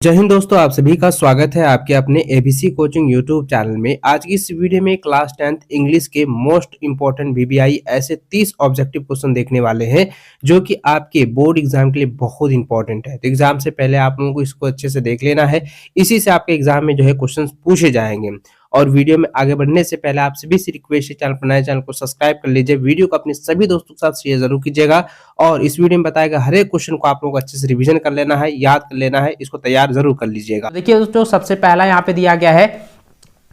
जय हिंद दोस्तों, आप सभी का स्वागत है आपके अपने एबीसी कोचिंग यूट्यूब चैनल में। आज की इस वीडियो में क्लास 10th इंग्लिश के मोस्ट इंपॉर्टेंट वीबीआई ऐसे 30 ऑब्जेक्टिव क्वेश्चन देखने वाले हैं जो कि आपके बोर्ड एग्जाम के लिए बहुत इंपॉर्टेंट है। तो एग्जाम से पहले आप लोगों को इसको अच्छे से देख लेना है, इसी से आपके एग्जाम में जो है क्वेश्चन पूछे जाएंगे। और वीडियो में आगे बढ़ने से पहले आप सभी से रिक्वेस्ट है, चैनल को सब्सक्राइब कर लीजिए, वीडियो को अपने सभी दोस्तों के साथ शेयर जरूर कीजिएगा। और इस वीडियो में बताया गया हर एक क्वेश्चन को आप लोगों को अच्छे से रिवीजन कर लेना है, याद कर लेना है, इसको तैयार जरूर कर लीजिएगा। देखिए दोस्तों, सबसे पहला यहाँ पे दिया गया है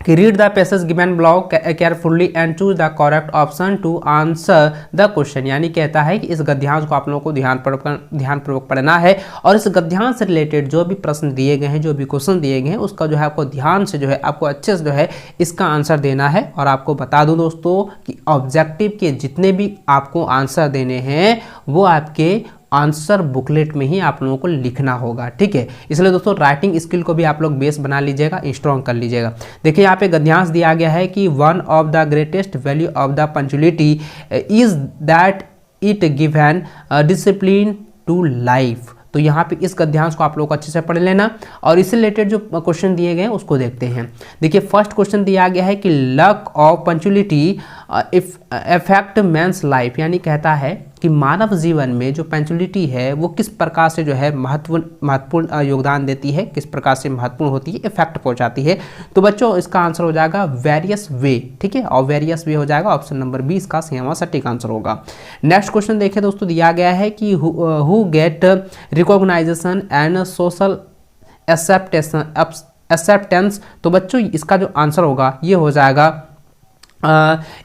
कि read the passage given below carefully and choose the correct option to answer the question. यानी कहता है कि इस गद्यांश को आप लोगों को ध्यानपूर्वक पढ़ना है और इस गद्यांश से रिलेटेड जो भी प्रश्न दिए गए हैं, जो भी क्वेश्चन दिए गए हैं, उसका जो है आपको ध्यान से जो है आपको अच्छे से जो है इसका आंसर देना है। और आपको बता दूं दोस्तों कि ऑब्जेक्टिव के जितने भी आपको आंसर देने हैं वो आपके आंसर बुकलेट में ही आप लोगों को लिखना होगा, ठीक है। इसलिए दोस्तों राइटिंग स्किल को भी आप लोग बेस बना लीजिएगा, स्ट्रॉन्ग कर लीजिएगा। देखिए यहाँ पे गद्यांश दिया गया है कि one of the greatest value of the punctuality is that it give an discipline to life. तो यहाँ पे इस गद्यांश को आप लोग अच्छे से पढ़ लेना और इससे रिलेटेड जो क्वेश्चन दिए गए हैं उसको देखते हैं। देखिए फर्स्ट क्वेश्चन दिया गया है कि luck of punctuality effect men's life. यानी कहता है कि मानव जीवन में जो पंक्चुअलिटी है वो किस प्रकार से जो है महत्वपूर्ण योगदान देती है, किस प्रकार से महत्वपूर्ण होती है, इफेक्ट पहुंचाती है। तो बच्चों इसका आंसर हो जाएगा वेरियस वे, ठीक है। और वेरियस वे हो जाएगा ऑप्शन नंबर 20 का सही सटीक आंसर होगा। नेक्स्ट क्वेश्चन देखिए दोस्तों, दिया गया है कि who get recognisation and social acceptance. तो बच्चों इसका जो आंसर होगा ये हो जाएगा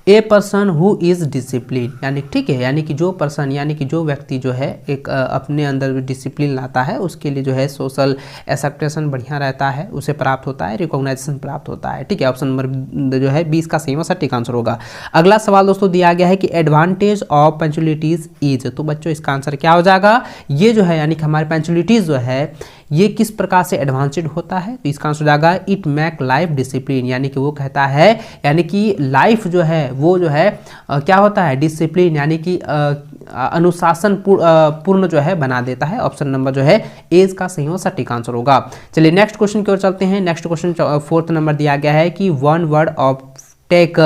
a person who is discipline. यानी ठीक है, यानी कि जो पर्सन यानी कि जो व्यक्ति जो है एक अपने अंदर डिसिप्लिन लाता है उसके लिए जो है सोशल एक्सेप्टेशन बढ़िया रहता है, उसे प्राप्त होता है, रिकॉग्नाइजेशन प्राप्त होता है, ठीक है। ऑप्शन नंबर जो है 20 का सही सटीक आंसर होगा। अगला सवाल दोस्तों दिया गया है कि एडवांटेज ऑफ पंक्चुअलिटीज इज। तो बच्चों इसका आंसर क्या हो जाएगा, ये जो है यानी कि हमारे पंक्चुअलिटीज जो है ये किस प्रकार से एडवांटेज होता है। तो इसका आंसर जाएगा इट मेक लाइफ डिसिप्लिन। यानी कि वो कहता है यानी कि लाइफ जो है वो जो है क्या होता है, डिसिप्लिन यानी कि अनुशासन पूर्ण जो है बना देता है। ऑप्शन नंबर जो है एज का सही सटीक आंसर होगा। चलिए नेक्स्ट क्वेश्चन की ओर चलते हैं। नेक्स्ट क्वेश्चन फोर्थ नंबर दिया गया है कि one word of take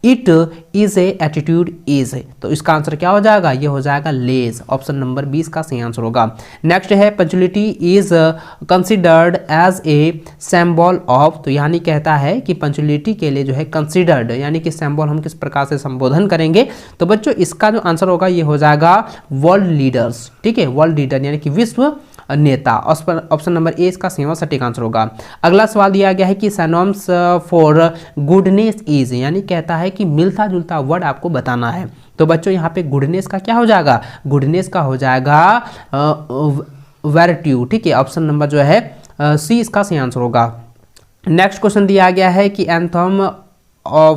it is a attitude is. तो इसका आंसर क्या हो जाएगा, ये हो जाएगा लेज। ऑप्शन नंबर 20 का सही आंसर होगा। नेक्स्ट है punctuality is considered as a symbol of. तो यानी कहता है कि पंक्चुअलिटी के लिए जो है कंसिडर्ड यानी कि सिंबल हम किस प्रकार से संबोधन करेंगे। तो बच्चों इसका जो आंसर होगा ये हो जाएगा वर्ल्ड लीडर्स, ठीक है। वर्ल्ड लीडर यानी कि विश्व नेता। ऑप्शन नंबर ए इसका सही सटीक आंसर होगा। अगला सवाल दिया गया है कि सिनोनिम्स फॉर गुडनेस इज। यानी कहता है कि मिलता जुलता वर्ड आपको बताना है। तो बच्चों यहाँ पे गुडनेस का क्या हो जाएगा, गुडनेस का हो जाएगा वर्ट्यू, ठीक है। ऑप्शन नंबर जो है सी इसका सही आंसर होगा। नेक्स्ट क्वेश्चन दिया गया है कि एंथम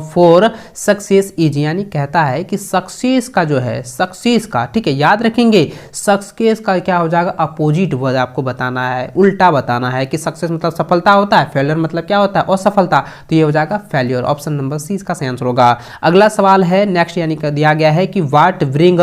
फॉर सक्सेस इज। यानी कहता है कि सक्सेस का जो है, सक्सेस का, ठीक है, याद रखेंगे सक्सेस का क्या हो जाएगा, अपोजिट वर्ड आपको बताना है, उल्टा बताना है कि सक्सेस मतलब सफलता होता है, फेलियर मतलब क्या होता है, असफलता। तो ये हो जाएगा फेलियर। ऑप्शन नंबर सी इसका सही आंसर होगा। अगला सवाल है नेक्स्ट, यानी दिया गया है कि what bring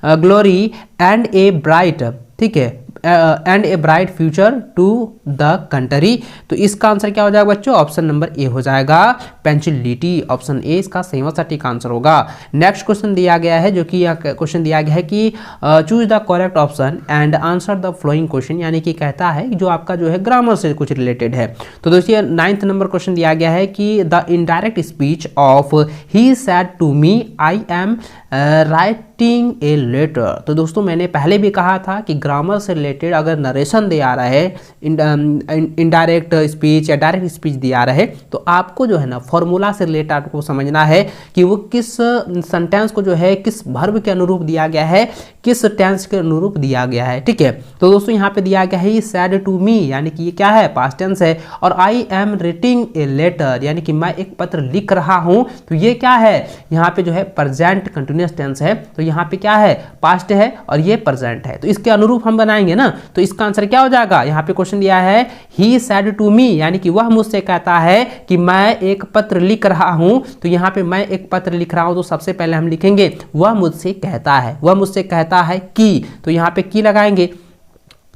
glory and a bright, ठीक है, and a bright future to the country. तो इसका आंसर क्या हो जाएगा बच्चों, ऑप्शन नंबर ए हो जाएगा पंक्चुअलिटी। ऑप्शन ए इसका सही सटीक आंसर होगा। नेक्स्ट क्वेश्चन दिया गया है जो कि क्वेश्चन दिया गया है कि choose the correct option and answer the flowing question. यानी कि कहता है कि जो आपका जो है ग्रामर से कुछ रिलेटेड है। तो दोस्तों 9th नंबर क्वेश्चन दिया गया है कि the indirect speech of he said to me I am writing a letter. तो दोस्तों मैंने पहले भी कहा था कि ग्रामर से रिलेटेड अगर नरेशन दे आ रहा है, इनडायरेक्ट स्पीच या डायरेक्ट स्पीच दिया आ रहा है, तो आपको जो है ना फॉर्मूला से रिलेटेड आपको समझना है कि वो किस सेंटेंस को जो है किस वर्ब के अनुरूप दिया गया है, किस टेंस के अनुरूप दिया गया है, ठीक है। तो दोस्तों यहाँ पे दिया गया है सैड टू मी, यानी कि ये क्या है, पास्ट टेंस है। और I am writing a letter, यानी कि मैं एक पत्र लिख रहा हूँ। तो ये क्या है, यहाँ पे जो है प्रेजेंट कंटिन्यूअस टेंस है। तो यहाँ पे क्या है, पास्ट है और ये प्रेजेंट है। तो इसके अनुरूप हम बनाएंगे ना, तो इसका आंसर क्या हो जाएगा, यहाँ पे क्वेश्चन दिया है ही सैड टू मी, यानी कि वह मुझसे कहता है कि मैं एक पत्र लिख रहा हूं। तो यहाँ पे मैं एक पत्र लिख रहा हूं, तो सबसे पहले हम लिखेंगे वह मुझसे कहता है, वह मुझसे कहता है कि, तो यहाँ पे की लगाएंगे।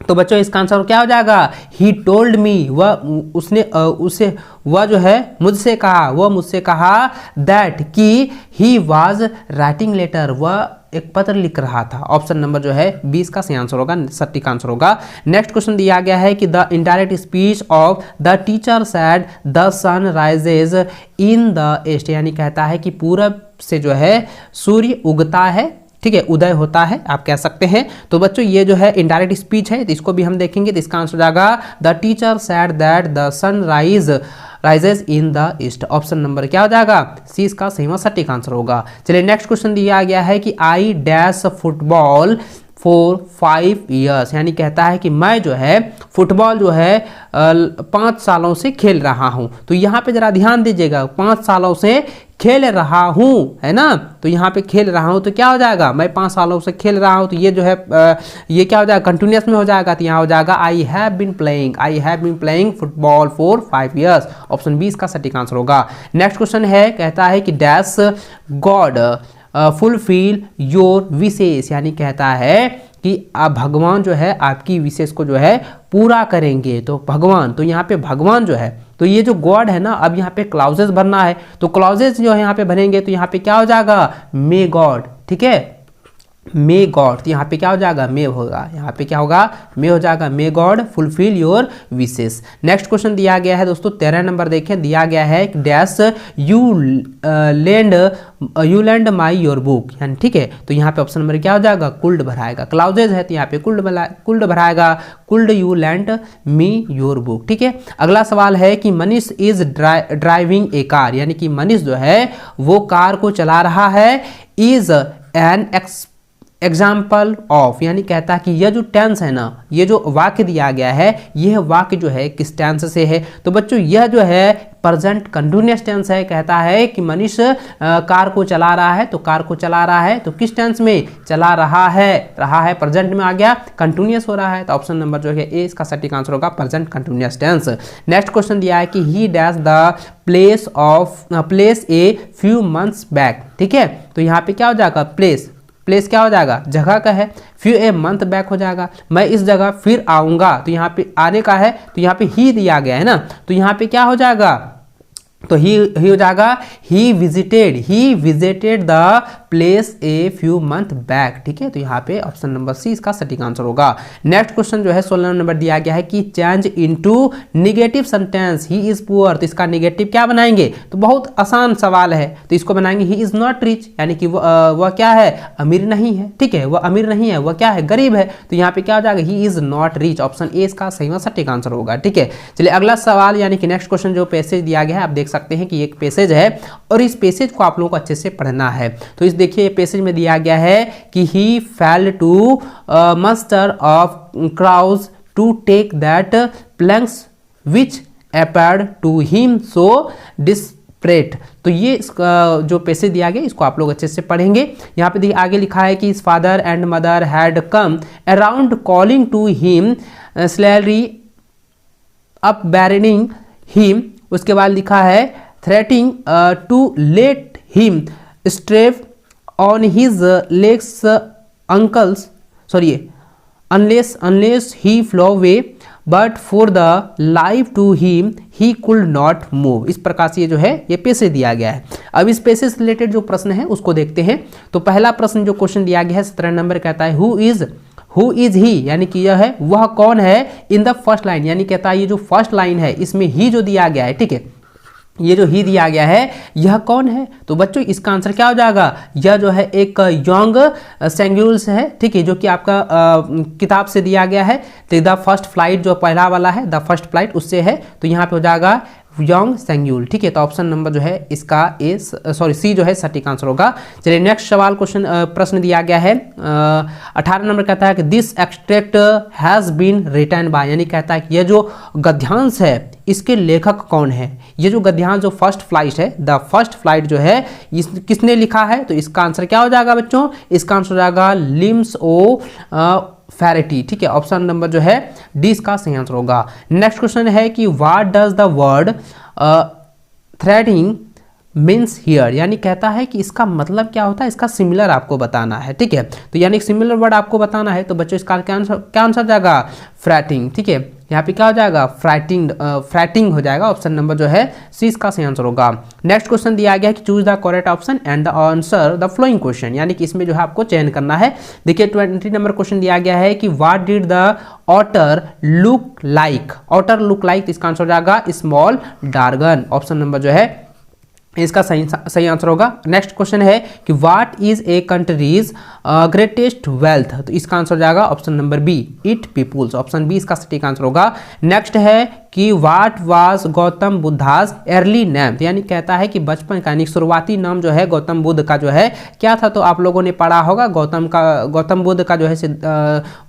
तो बच्चों इसका आंसर क्या हो जाएगा, ही टोल्ड मी, वह उसने उसे वह जो है मुझसे कहा, वह मुझसे कहा दैट कि ही वाज राइटिंग लेटर, वह एक पत्र लिख रहा था। ऑप्शन नंबर जो है 20 का सही आंसर होगा, सटीक आंसर होगा। नेक्स्ट क्वेश्चन दिया गया है कि the indirect speech of the teacher said the sun rises in the east, यानी कहता है कि पूरब से जो है सूर्य उगता है, ठीक है, उदय होता है आप कह सकते हैं। तो बच्चों ये जो है इनडायरेक्ट स्पीच है, तो इसको भी हम देखेंगे। तो इसका आंसर हो जाएगा the teacher said that the sun rises in the east. Option number क्या हो जाएगा, सी इसका सही व सटीक आंसर होगा। चलिए नेक्स्ट क्वेश्चन दिया गया है कि I dash football for 5 years, यानी कहता है कि मैं जो है फुटबॉल जो है 5 सालों से खेल रहा हूं। तो यहाँ पे जरा ध्यान दीजिएगा, 5 सालों से खेल रहा हूं, है ना। तो यहाँ पे खेल रहा हूं तो क्या हो जाएगा, मैं 5 सालों से खेल रहा हूं, तो ये जो है ये क्या हो जाएगा, कंटिन्यूस में हो जाएगा। तो यहाँ हो जाएगा I have been playing football for 5 years. Option 20 का सटीक आंसर होगा। नेक्स्ट क्वेश्चन है, कहता है कि डैश गॉड फुलफिल योर विशेष, यानी कहता है कि आप भगवान जो है आपकी विशेष को जो है पूरा करेंगे। तो भगवान, तो यहाँ पे भगवान जो है, तो ये जो गॉड है ना, अब यहाँ पे क्लाउजेस भरना है, तो क्लाउजेस जो है यहाँ पे भरेंगे, तो यहाँ पे क्या हो जाएगा, मे गॉड, ठीक है, मे गॉड। तो यहाँ पे क्या हो जाएगा, मे होगा, यहाँ पे क्या होगा, मे हो जाएगा, may God fulfil your wishes. Next question दिया गया है दोस्तों 13 नंबर देखें, दिया गया है dash you land my your book, यानी ठीक है। तो यहाँ पे ऑप्शन नंबर क्या हो जाएगा, कुल्ड भराएगा, क्लाउजेज है तो यहाँ पे कुल्ड भराएगा, could you lend me your book, ठीक है। अगला सवाल है कि Manish is driving a car, यानी कि मनीष जो है वो कार को चला रहा है, इज एन एग्जाम्पल ऑफ, यानी कहता है कि यह जो टेंस है ना, ये जो वाक्य दिया गया है, यह वाक्य जो है किस टेंस से है। तो बच्चों यह जो है प्रेजेंट कंटिन्यूअस टेंस है, कहता है कि मनीष कार को चला रहा है, तो कार को चला रहा है तो किस टेंस में चला रहा है प्रेजेंट में आ गया, कंटिन्यूअस हो रहा है। तो ऑप्शन नंबर जो है ए इसका सटीक आंसर होगा, present continuous tense. Next question दिया है कि he dash the place a few months back, ठीक है। तो यहाँ पे क्या हो जाएगा, प्लेस क्या हो जाएगा, जगह का है, फ्यू ए मंथ बैक हो जाएगा, मैं इस जगह फिर आऊंगा, तो यहाँ पे आने का है, तो यहाँ पे ही दिया गया है ना, तो यहाँ पे क्या हो जाएगा, तो ही हो जाएगा he visited the place a few month back, ठीक है। तो यहाँ पे ऑप्शन नंबर सी इसका सटीक आंसर होगा। नेक्स्ट क्वेश्चन जो है 16 नंबर दिया गया है कि change into negative sentence he is poor, तो इसका नेगेटिव क्या बनाएंगे, तो बहुत आसान सवाल है, तो इसको बनाएंगे ही इज नॉट रिच, यानी कि वह क्या है, अमीर नहीं है, ठीक है, वह अमीर नहीं है, वह क्या है, गरीब है। तो यहाँ पे क्या हो जाएगा, he is not rich. Option A इसका सही व सटीक आंसर होगा, ठीक है। चलिए अगला सवाल, यानी कि नेक्स्ट क्वेश्चन जो पैसेज दिया गया है, आप देख सकते हैं कि एक पैसेज है और इस पैसेज को आप लोगों को अच्छे से पढ़ना है। तो इस देखिए पैसेज में दिया गया है कि he fail to muster of crowds to take that planks which appeared to him so desperate. तो ये इसका जो पैसेज दिया गया इसको आप लोग अच्छे से पढ़ेंगे। यहाँ पे देखिए आगे लिखा है कि his father and mother had come around calling to him slurry up burning him, उसके बाद लिखा है threatening to let him strap on his legs unless he flew away but for the life to him he could not move। इस प्रकार से ये जो है ये पैसेज दिया गया है। अब इस पैसेज से रिलेटेड जो प्रश्न है उसको देखते हैं। तो पहला प्रश्न जो क्वेश्चन दिया गया है 17 नंबर कहता है हु इज ही, यानी कि यह है वह कौन है, इन द फर्स्ट लाइन, यानी कहता है ये जो फर्स्ट लाइन है इसमें ही जो दिया गया है, ठीक है, ये जो ही दिया गया है यह कौन है। तो बच्चों इसका आंसर क्या हो जाएगा, यह जो है एक यंग सेंगुलस है, ठीक है, जो कि आपका किताब से दिया गया है। तो द फर्स्ट फ्लाइट जो पहला वाला है द फर्स्ट फ्लाइट उससे है, तो यहाँ पे हो जाएगा यंग सेंगुल, ठीक है। तो ऑप्शन नंबर जो है इसका सी जो है सटीक आंसर होगा। चलिए नेक्स्ट सवाल प्रश्न दिया गया है 18 नंबर कहता है कि this extract has been written by, यानी कहता है कि यह जो गद्यांश है इसके लेखक कौन है। ये जो गद्यांश जो फर्स्ट फ्लाइट है द फर्स्ट फ्लाइट जो है किसने लिखा है, तो इसका आंसर क्या हो जाएगा बच्चों, इसका आंसर हो जाएगा लिम्स ओ फैरिटी, ठीक है। ऑप्शन नंबर जो है डी इसका सही आंसर होगा। नेक्स्ट क्वेश्चन है कि what does the word threatening means here, यानी कहता है कि इसका मतलब क्या होता है, इसका सिमिलर आपको बताना है। ठीक है, तो यानी सिमिलर वर्ड आपको बताना है, तो बच्चों इसका क्या आंसर जाएगा, फ्रैटिंग। ठीक है, यहाँ पे क्या हो जाएगा, फ्रैटिंग हो जाएगा। ऑप्शन नंबर जो है सी इसका सही आंसर होगा। नेक्स्ट क्वेश्चन दिया गया है कि choose the correct option and the answer the flowing question, यानी कि इसमें जो है आपको चयन करना है। देखिए 20 नंबर क्वेश्चन दिया गया है कि what did the author look like, author look like, इसका आंसर हो जाएगा स्मॉल ड्रैगन। ऑप्शन नंबर जो है इसका सही आंसर होगा। नेक्स्ट क्वेश्चन है कि what is a country's greatest wealth, तो इसका आंसर जाएगा option number B, it peoples. Option B इसका सटीक आंसर होगा। नेक्स्ट है कि what was Gautam Buddha's early name, यानी कहता है कि बचपन का यानी शुरुआती नाम जो है गौतम बुद्ध का जो है क्या था, तो आप लोगों ने पढ़ा होगा गौतम बुद्ध का जो है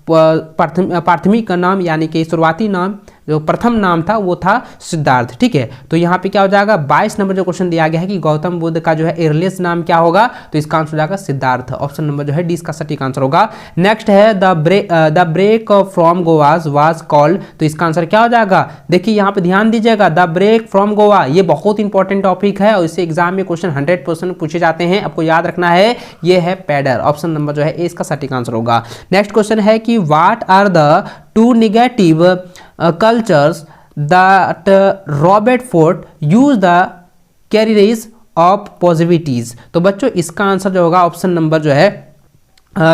प्राथमिक नाम यानी कि शुरुआती नाम जो प्रथम नाम था वो था सिद्धार्थ। ठीक है, तो यहाँ पे क्या हो जाएगा, 22 नंबर जो क्वेश्चन दिया गया है कि गौतम बुद्ध का जो है एयरलेस नाम क्या होगा, तो इसका आंसर हो जाएगा सिद्धार्थ। ऑप्शन नंबर जो है डी इसका सटीक आंसर होगा। नेक्स्ट है the break from Goa was called, तो इसका आंसर क्या हो जाएगा, देखिए यहाँ पे ध्यान दीजिएगा, द ब्रेक फ्रॉम गोवा ये बहुत इंपॉर्टेंट टॉपिक है और इससे एग्जाम में क्वेश्चन 100% पूछे जाते हैं, आपको याद रखना है, ये है पैडर। ऑप्शन नंबर जो है ए इसका सटीक आंसर होगा। नेक्स्ट क्वेश्चन है कि what are the two negative cultures that Robert Ford used the carriers of positivities, तो बच्चों इसका आंसर जो होगा ऑप्शन नंबर जो है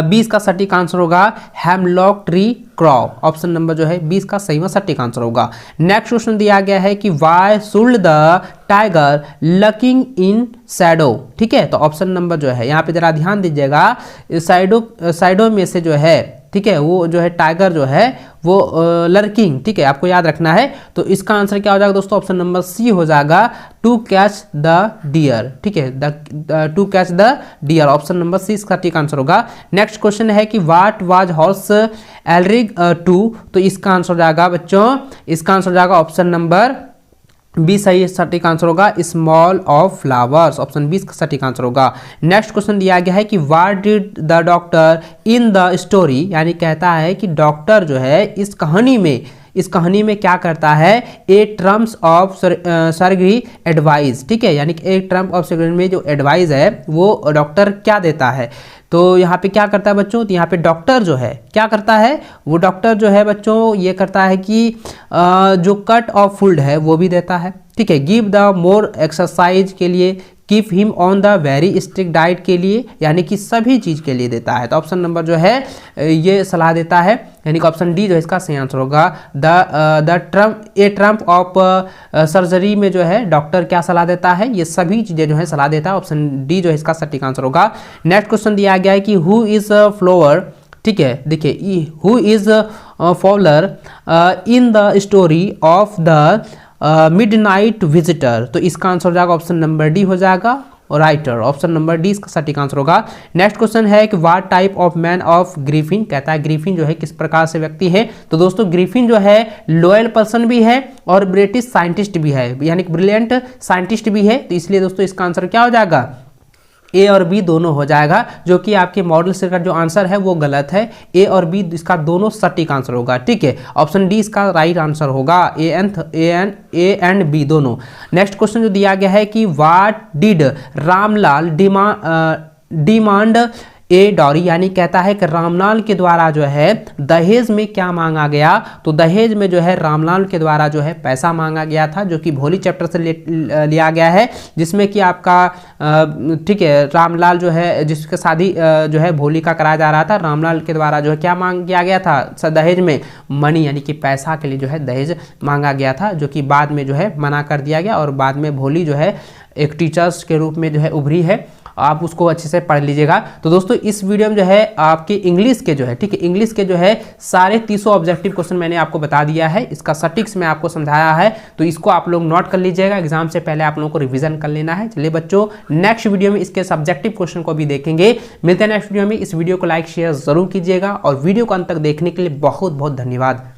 20 का सटीक आंसर होगा हेमलॉक ट्री क्रॉव। ऑप्शन नंबर जो है 20 का सही व सटीक आंसर होगा। नेक्स्ट क्वेश्चन दिया गया है कि why should the tiger locking in Shadow, ठीक है, तो ऑप्शन नंबर जो है यहाँ पे जरा ध्यान दीजिएगा, साइडो में से जो है, ठीक है, वो जो है टाइगर जो है वो लर्किंग, ठीक है, आपको याद रखना है, तो इसका आंसर क्या हो जाएगा दोस्तों, ऑप्शन नंबर सी हो जाएगा टू कैच द डियर। ठीक है, to catch the deer, option number C इसका ठीक आंसर होगा। नेक्स्ट क्वेश्चन है कि what was horse allergic to, तो इसका आंसर हो जाएगा बच्चों, इसका आंसर हो जाएगा ऑप्शन नंबर 20 सही सटीक आंसर होगा स्मॉल ऑफ फ्लावर्स। ऑप्शन 20 का सटीक आंसर होगा। नेक्स्ट क्वेश्चन दिया गया है कि what did the doctor in the story, यानी कहता है कि डॉक्टर जो है इस कहानी में क्या करता है, ए टर्म्स ऑफ सर्जरी एडवाइस, ठीक है, यानी कि एक टर्म ऑफ सर्जरी में जो एडवाइस है वो डॉक्टर क्या देता है, तो यहाँ पे क्या करता है बच्चों, तो यहाँ पे डॉक्टर जो है क्या करता है, वो डॉक्टर जो है बच्चों ये करता है कि जो कट ऑफ फूड है वो भी देता है, ठीक है, गिव द मोर एक्सरसाइज के लिए, keep him on the very strict diet के लिए, यानी कि सभी चीज़ के लिए देता है, तो ऑप्शन नंबर जो है ये सलाह देता है, यानी कि ऑप्शन डी जो है इसका सही आंसर होगा। द ट्रम्प ऑफ सर्जरी में जो है डॉक्टर क्या सलाह देता है, ये सभी चीज़ें जो है सलाह देता है, ऑप्शन डी जो है इसका सटीक आंसर होगा। नेक्स्ट क्वेश्चन दिया गया है कि हु इज़ फ्लोवर, ठीक है, देखिए who is follower in the story of the midnight visitor, तो इसका आंसर हो जाएगा ऑप्शन नंबर डी हो जाएगा राइटर। ऑप्शन नंबर डी इसका सटीक आंसर होगा। नेक्स्ट क्वेश्चन है कि what type of man of Griffin, कहता है ग्रिफिन जो है किस प्रकार से व्यक्ति है, तो दोस्तों ग्रिफिन जो है लॉयल पर्सन भी है और ब्रिटिश साइंटिस्ट भी है, यानी कि ब्रिलियंट साइंटिस्ट भी है, तो इसलिए दोस्तों इसका आंसर क्या हो जाएगा, ए और बी दोनों हो जाएगा, जो कि आपके मॉडल से का जो आंसर है वो गलत है, ए और बी इसका दोनों सटीक आंसर होगा, ठीक है, ऑप्शन डी इसका राइट आंसर होगा, ए एंड बी दोनों। नेक्स्ट क्वेश्चन जो दिया गया है कि what did Ramlal demand a dowry, यानी कहता है कि रामलाल के द्वारा जो है दहेज में क्या मांगा गया, तो दहेज में जो है रामलाल के द्वारा जो है पैसा मांगा गया था, जो कि भोली चैप्टर से लिया गया है, जिसमें कि आपका ठीक है रामलाल जो है जिसके शादी जो है भोली का कराया जा रहा था, रामलाल के द्वारा जो है क्या मांग किया गया था दहेज में, मनी यानी कि पैसा के लिए जो है दहेज मांगा गया था, जो कि बाद में जो है मना कर दिया गया और बाद में भोली जो है एक टीचर्स के रूप में जो है उभरी है, आप उसको अच्छे से पढ़ लीजिएगा। तो दोस्तों इस वीडियो में जो है आपके इंग्लिश के जो है, ठीक है, इंग्लिश के जो है सारे 300 ऑब्जेक्टिव क्वेश्चन मैंने आपको बता दिया है, इसका सटीक्स में आपको समझाया है, तो इसको आप लोग नोट कर लीजिएगा, एग्जाम से पहले आप लोगों को रिवीजन कर लेना है। चलिए बच्चों नेक्स्ट वीडियो में इसके सब्जेक्टिव क्वेश्चन को भी देखेंगे, मिलते हैं नेक्स्ट वीडियो में। इस वीडियो को लाइक शेयर जरूर कीजिएगा और वीडियो को अंत तक देखने के लिए बहुत बहुत धन्यवाद।